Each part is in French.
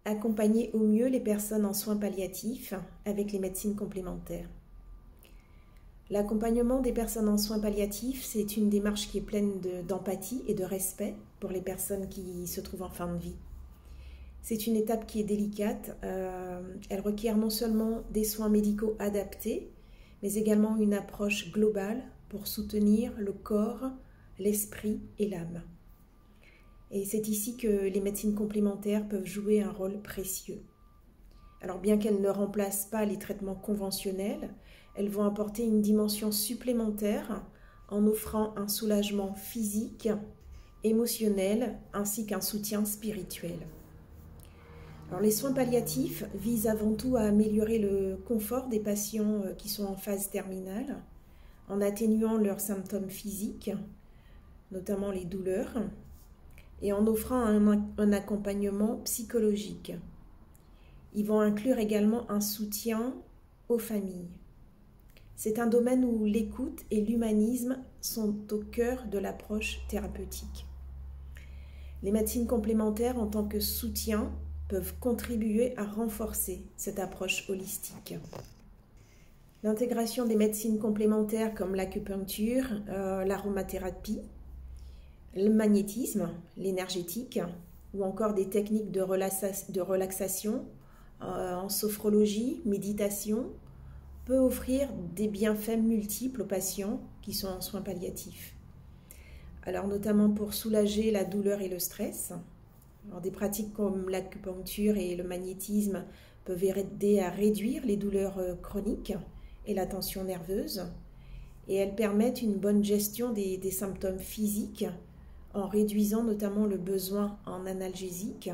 accompagner au mieux les personnes en soins palliatifs avec les médecines complémentaires. L'accompagnement des personnes en soins palliatifs, c'est une démarche qui est pleine d'empathie et de respect pour les personnes qui se trouvent en fin de vie. C'est une étape qui est délicate, elle requiert non seulement des soins médicaux adaptés, mais également une approche globale pour soutenir le corps, l'esprit et l'âme. Et c'est ici que les médecines complémentaires peuvent jouer un rôle précieux. Alors bien qu'elles ne remplacent pas les traitements conventionnels, elles vont apporter une dimension supplémentaire en offrant un soulagement physique, émotionnel ainsi qu'un soutien spirituel. Alors, les soins palliatifs visent avant tout à améliorer le confort des patients qui sont en phase terminale, en atténuant leurs symptômes physiques, notamment les douleurs, et en offrant un accompagnement psychologique. Ils vont inclure également un soutien aux familles. C'est un domaine où l'écoute et l'humanisme sont au cœur de l'approche thérapeutique. Les médecines complémentaires en tant que soutien peuvent contribuer à renforcer cette approche holistique. L'intégration des médecines complémentaires comme l'acupuncture, l'aromathérapie, le magnétisme, l'énergétique ou encore des techniques de relaxation en sophrologie, méditation peut offrir des bienfaits multiples aux patients qui sont en soins palliatifs. Alors notamment pour soulager la douleur et le stress. Alors, des pratiques comme l'acupuncture et le magnétisme peuvent aider à réduire les douleurs chroniques et la tension nerveuse, et elles permettent une bonne gestion des symptômes physiques en réduisant notamment le besoin en analgésique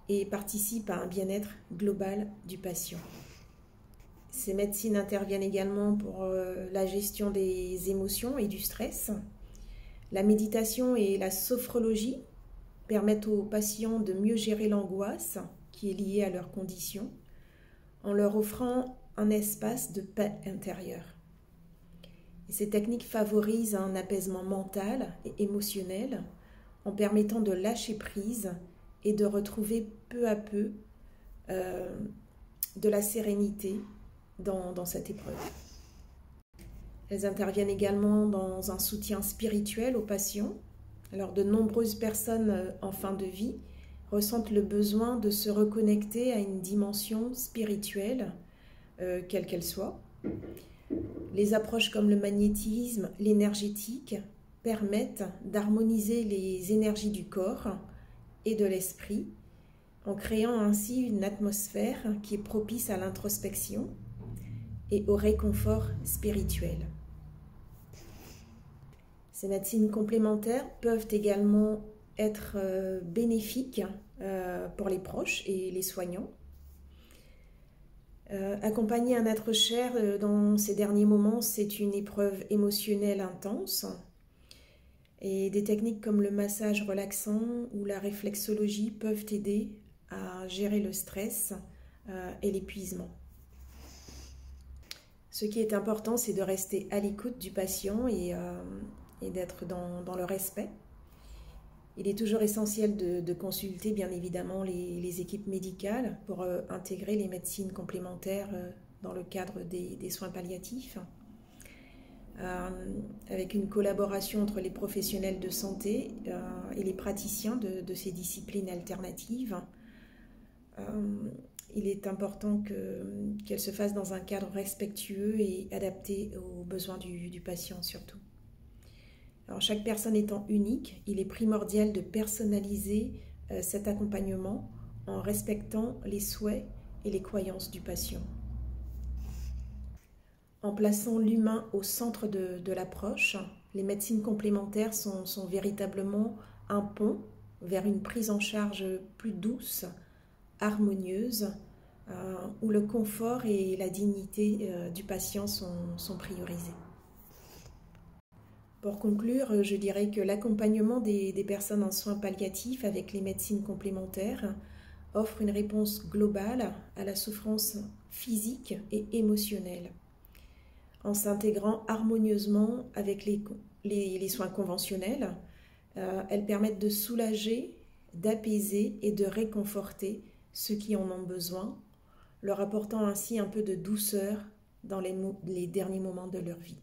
et participent à un bien-être global du patient. Ces médecines interviennent également pour la gestion des émotions et du stress. La méditation et la sophrologie permettent aux patients de mieux gérer l'angoisse qui est liée à leurs conditions en leur offrant un espace de paix intérieure. Et ces techniques favorisent un apaisement mental et émotionnel en permettant de lâcher prise et de retrouver peu à peu de la sérénité dans cette épreuve. Elles interviennent également dans un soutien spirituel aux patients. Alors, de nombreuses personnes en fin de vie ressentent le besoin de se reconnecter à une dimension spirituelle, quelle qu'elle soit. Les approches comme le magnétisme, l'énergétique, permettent d'harmoniser les énergies du corps et de l'esprit, en créant ainsi une atmosphère qui est propice à l'introspection et au réconfort spirituel. Ces médecines complémentaires peuvent également être bénéfiques pour les proches et les soignants. Accompagner un être cher dans ces derniers moments, c'est une épreuve émotionnelle intense. Et des techniques comme le massage relaxant ou la réflexologie peuvent aider à gérer le stress et l'épuisement. Ce qui est important, c'est de rester à l'écoute du patient et d'être dans le respect. Il est toujours essentiel de consulter bien évidemment les équipes médicales pour intégrer les médecines complémentaires dans le cadre des soins palliatifs. Avec une collaboration entre les professionnels de santé et les praticiens de ces disciplines alternatives. Il est important qu'elle se fasse dans un cadre respectueux et adapté aux besoins du patient surtout. Alors, chaque personne étant unique, il est primordial de personnaliser cet accompagnement en respectant les souhaits et les croyances du patient. En plaçant l'humain au centre de l'approche, les médecines complémentaires sont véritablement un pont vers une prise en charge plus douce, harmonieuse, où le confort et la dignité du patient sont priorisés. Pour conclure, je dirais que l'accompagnement des personnes en soins palliatifs avec les médecines complémentaires offre une réponse globale à la souffrance physique et émotionnelle, en s'intégrant harmonieusement avec les soins conventionnels. Elles permettent de soulager, d'apaiser et de réconforter ceux qui en ont besoin, leur apportant ainsi un peu de douceur dans les derniers moments de leur vie.